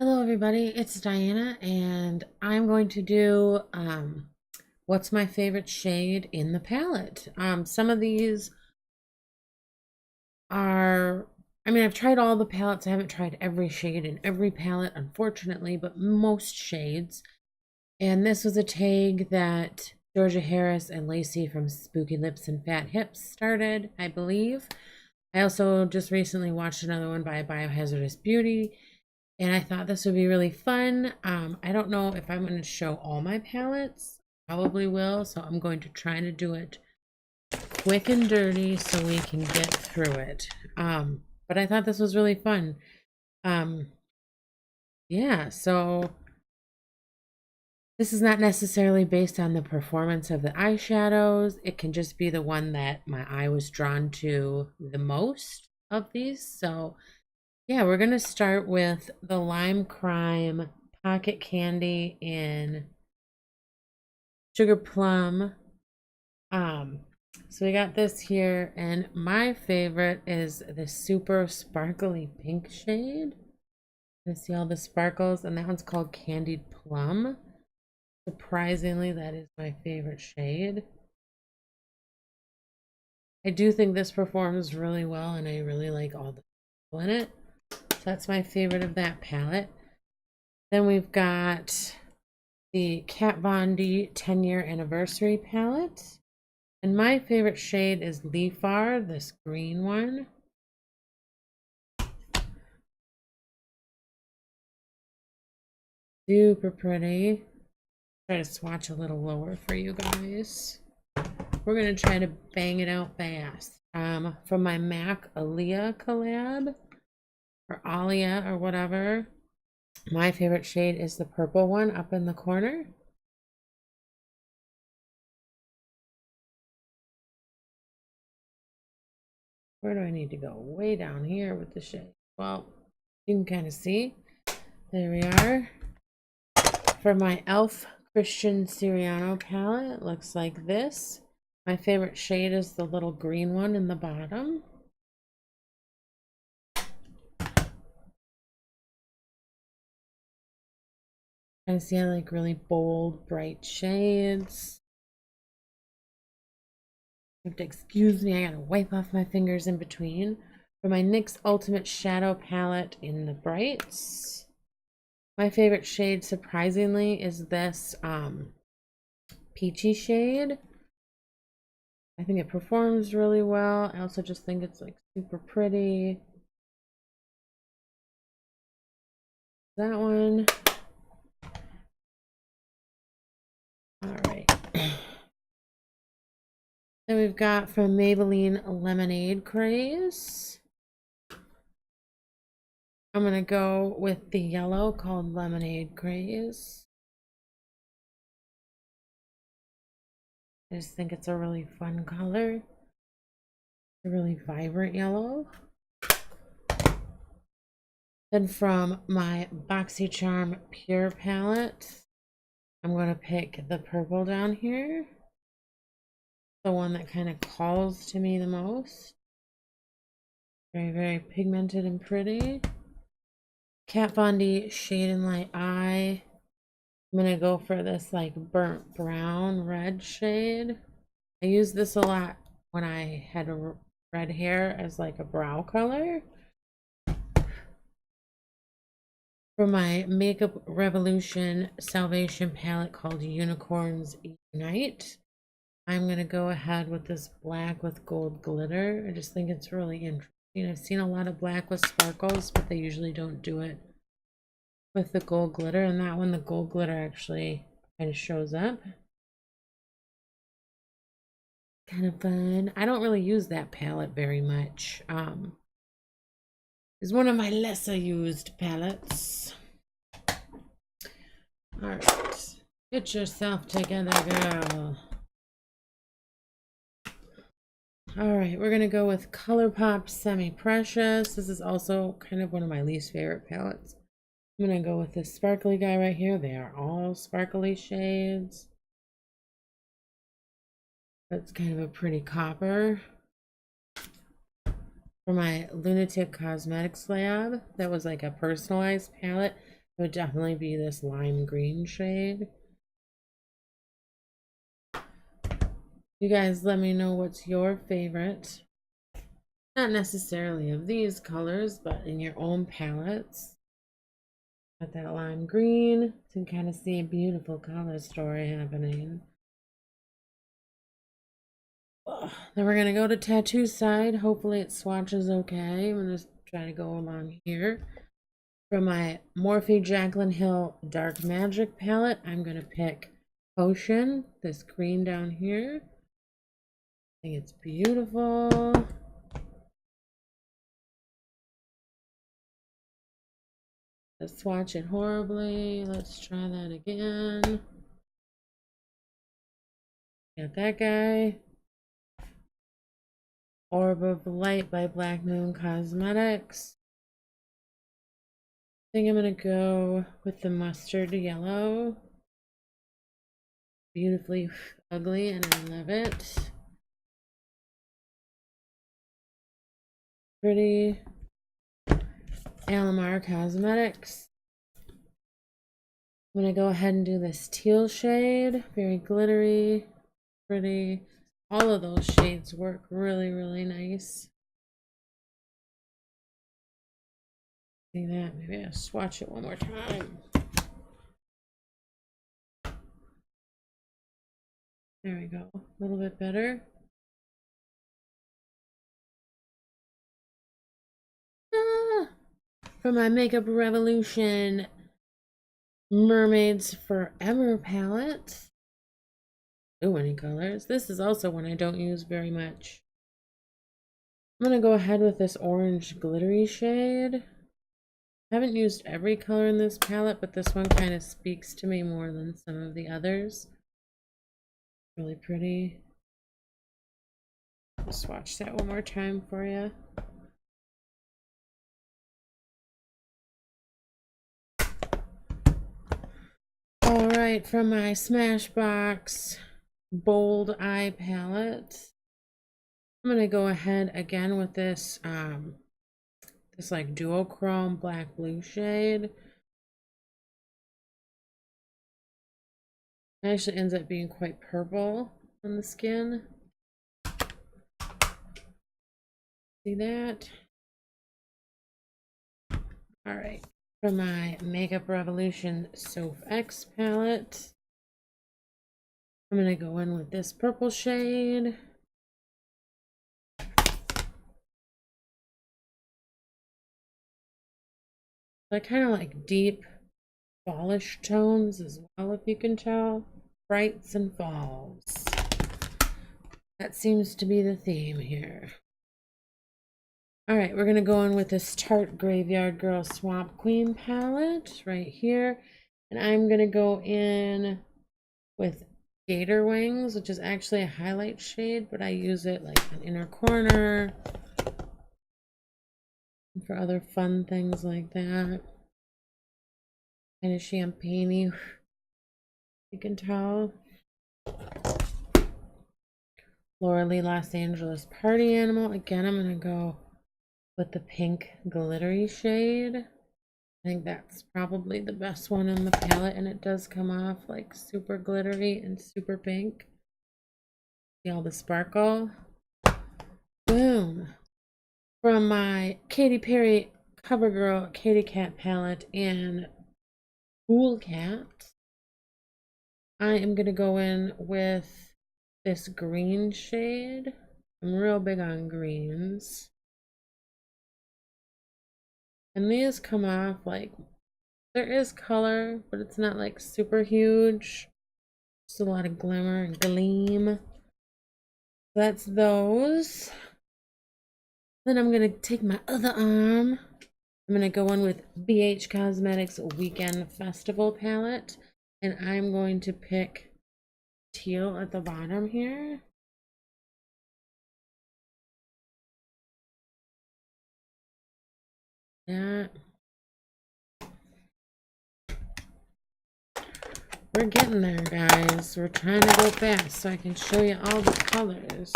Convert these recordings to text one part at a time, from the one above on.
Hello everybody, it's Diana and I'm going to do what's my favorite shade in the palette. Some of these are, I've tried all the palettes. I haven't tried every shade in every palette, unfortunately, but most shades. And this was a tag that Georgia Harris and Lacey from Spooky Lips and Fat Hips started, I believe. I also just recently watched another one by Biohazardous Beauty, and I thought this would be really fun. I don't know if I'm going to show all my palettes. Probably will, so I'm going to try to do it quick and dirty so we can get through it. But I thought this was really fun. Um, yeah, so this is not necessarily based on the performance of the eyeshadows. It can just be the one that my eye was drawn to the most of these. So yeah, we're going to start with the Lime Crime Pocket Candy in Sugar Plum. Um, so we got this here, and my favorite is the super sparkly pink shade. You see all the sparkles, and that one's called Candied Plum. Surprisingly, that is my favorite shade. I do think this performs really well, and I really like all the people in it. So that's my favorite of that palette. Then we've got the Kat Von D 10-year anniversary palette. And my favorite shade is Leafar, this green one. Super pretty. Try to swatch a little lower for you guys. We're gonna try to bang it out fast. From my MAC Aaliyah collab, or Alia or whatever. My favorite shade is the purple one up in the corner. Where do I need to go? Way down here with the shade. Well, you can kind of see. There we are. For my e.l.f. Christian Siriano palette, it looks like this. My favorite shade is the little green one in the bottom. Kind of see I like really bold, bright shades. You have to excuse me, I gotta wipe off my fingers in between. For my NYX Ultimate Shadow palette in the brights, my favorite shade, surprisingly, is this peachy shade. I think it performs really well. I also just think it's like super pretty. That one. All right. Then we've got from Maybelline Lemonade Craze. I'm going to go with the yellow called Lemonade Craze. I just think it's a really fun color. A really vibrant yellow. Then from my BoxyCharm Pure palette, I'm going to pick the purple down here. The one that kind of calls to me the most. Very, very pigmented and pretty. Kat Von D Shade and Light Eye. I'm gonna go for this like burnt brown red shade. I used this a lot when I had red hair as like a brow color. For my Makeup Revolution Salvation palette called Unicorns Unite, I'm gonna go ahead with this black with gold glitter. I just think it's really interesting. I've seen a lot of black with sparkles, but they usually don't do it with the gold glitter, and that one, the gold glitter actually kind of shows up. Kind of fun. I don't really use that palette very much. It's one of my lesser used palettes. All right, get yourself together, girl. All right, we're gonna go with ColourPop Semi Precious. This is also kind of one of my least favorite palettes. I'm gonna go with this sparkly guy right here. They are all sparkly shades. That's kind of a pretty copper. For my Lunatic Cosmetics lab, that was like a personalized palette. It would definitely be this lime green shade. You guys let me know what's your favorite. Not necessarily of these colors, but in your own palettes. Got that lime green. You can kind of see a beautiful color story happening. Then we're gonna go to tattoo side. Hopefully it swatches okay. I'm gonna try to go along here. For my Morphe Jaclyn Hill Dark Magic palette, I'm gonna pick Potion, this green down here. I think it's beautiful. Let's swatch it horribly. Let's try that again. Got that guy. Orb of Light by Black Moon Cosmetics. I think I'm gonna go with the mustard yellow. Beautifully ugly and I love it. Pretty. Alamar Cosmetics. I'm gonna go ahead and do this teal shade. Very glittery, pretty. All of those shades work really, really nice. See that? Maybe I'll swatch it one more time. There we go. A little bit better. For my Makeup Revolution Mermaids Forever palette. So many colors. This is also one I don't use very much. I'm gonna go ahead with this orange glittery shade. I haven't used every color in this palette, but this one kind of speaks to me more than some of the others. Really pretty. I'll swatch that one more time for you. Alright, from my Smashbox Bold Eye palette, I'm gonna go ahead again with this this like duochrome black blue shade. It actually ends up being quite purple on the skin. See that? Alright, for my Makeup Revolution Soph X palette, I'm gonna go in with this purple shade. I kind of like deep fallish tones as well, if you can tell. Brights and falls. That seems to be the theme here. Alright, we're gonna go in with this Tarte Graveyard Girl Swamp Queen palette right here. And I'm gonna go in with Gator Wings, which is actually a highlight shade, but I use it like an inner corner and for other fun things like that. Kind of champagne-y, you can tell. Laura Lee Los Angeles Party Animal. Again, I'm gonna go with the pink glittery shade. I think that's probably the best one in the palette, and it does come off like super glittery and super pink. See all the sparkle? Boom! From my Katy Perry CoverGirl Katy Kat palette in Cool Cat, I am going to go in with this green shade. I'm real big on greens. And these come off like, there is color, but it's not like super huge. Just a lot of glimmer and gleam. That's those. Then I'm going to take my other arm. I'm going to go in with BH Cosmetics Weekend Festival palette. And I'm going to pick teal at the bottom here. That. We're getting there, guys. We're trying to go fast so I can show you all the colors.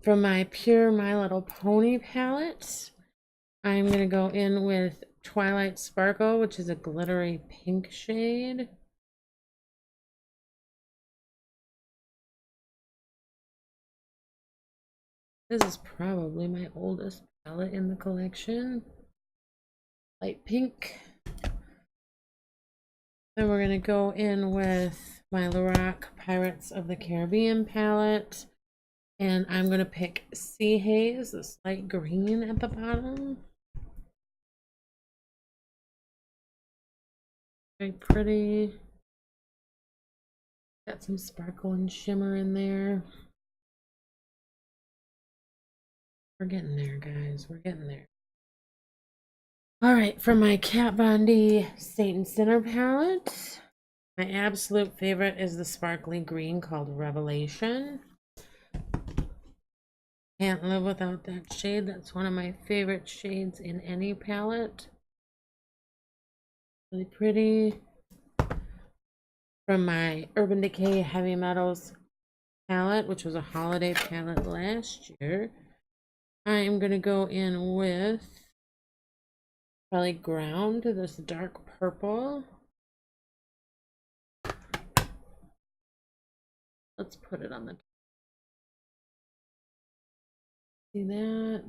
From my Pure My Little Pony palette, I'm going to go in with Twilight Sparkle, which is a glittery pink shade. This is probably my oldest palette in the collection. Light pink. Then we're going to go in with my Lorac Pirates of the Caribbean palette. And I'm going to pick Sea Haze, this light green at the bottom. Very pretty. Got some sparkle and shimmer in there. We're getting there, guys. We're getting there. All right, for my Kat Von D Saint and Sinner palette, my absolute favorite is the sparkly green called Revelation. Can't live without that shade. That's one of my favorite shades in any palette. Really pretty. From my Urban Decay Heavy Metals palette, which was a holiday palette last year, I'm going to go in with probably Ground, this dark purple. Let's put it on the top. See that?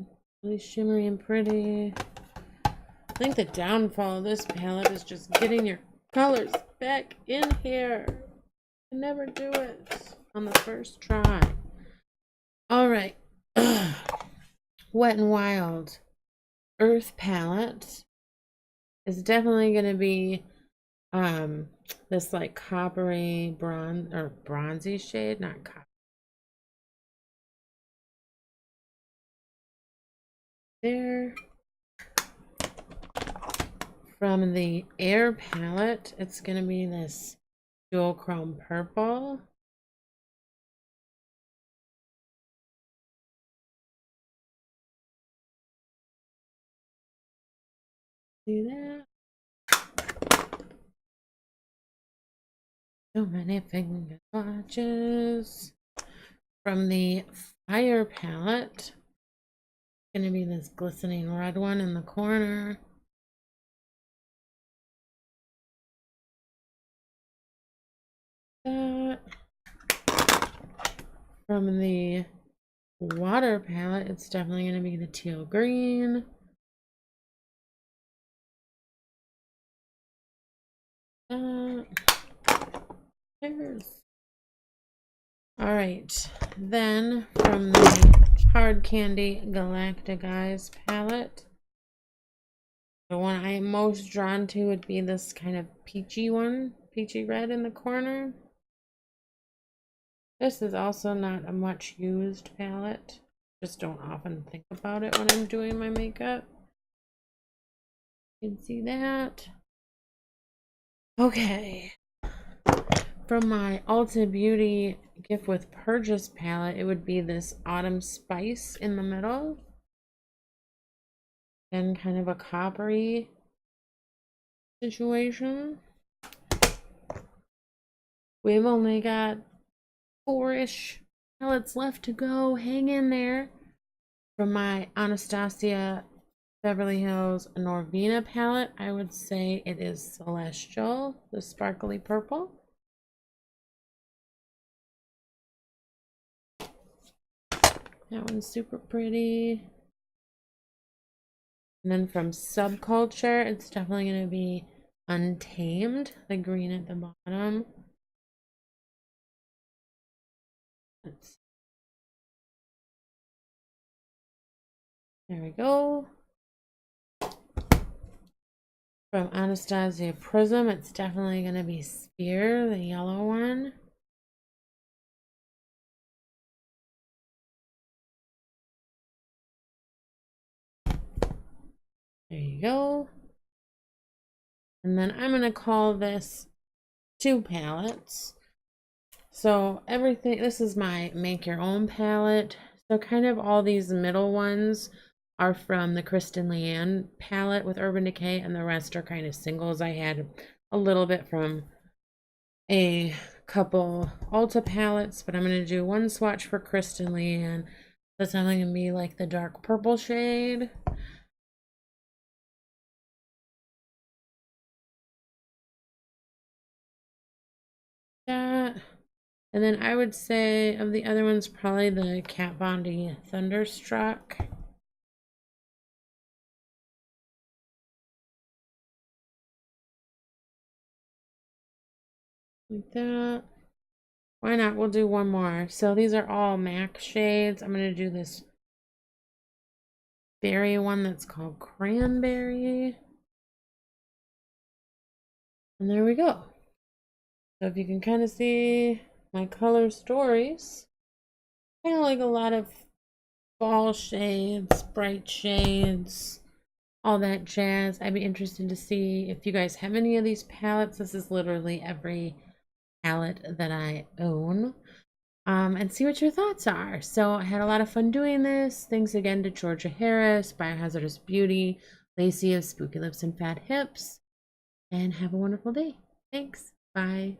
Really shimmery and pretty. I think the downfall of this palette is just getting your colors back in here. I never do it on the first try. All right. Wet n Wild Earth palette is definitely going to be this like coppery bronze or bronzy shade, not copper. There. From the Air palette, it's going to be this dual chrome purple. See that? So many finger swatches. From the Fire palette, it's going to be this glistening red one in the corner. From the Water palette, it's definitely going to be the teal green. There's. All right, then from the Hard Candy Galactic Eyes palette, the one I am most drawn to would be this kind of peachy one, peachy red in the corner. This is also not a much used palette. Just don't often think about it when I'm doing my makeup. You can see that. Okay. From my Ulta Beauty Gift with Purchase palette, it would be this Autumn Spice in the middle. And kind of a coppery situation. We've only got 4-ish palettes left to go. Hang in there. From my Anastasia Beverly Hills Norvina palette, I would say it is Celestial, the sparkly purple. That one's super pretty. And then from Subculture, it's definitely going to be Untamed, the green at the bottom. There we go. From Anastasia Prism, it's definitely going to be Spear, the yellow one. There you go. And then I'm going to call this 2 palettes. So everything, this is my make your own palette. So kind of all these middle ones are from the Kristen Leanne palette with Urban Decay, and the rest are kind of singles. I had a little bit from a couple Ulta palettes, but I'm going to do one swatch for Kristen Leanne. That's only going to be like the dark purple shade. that. And then I would say of the other ones, probably the Kat Von D Thunderstruck. Like that. Why not? We'll do one more. So these are all MAC shades. I'm going to do this berry one that's called Cranberry. And there we go. So if you can kind of see my color stories, kind of like a lot of fall shades, bright shades, all that jazz. I'd be interested to see if you guys have any of these palettes. This is literally every palette that I own. And see what your thoughts are. So I had a lot of fun doing this. Thanks again to Georgia Harris, Biohazardous Beauty, Lacey of Spooky Lips and Fat Hips, and have a wonderful day. Thanks. Bye.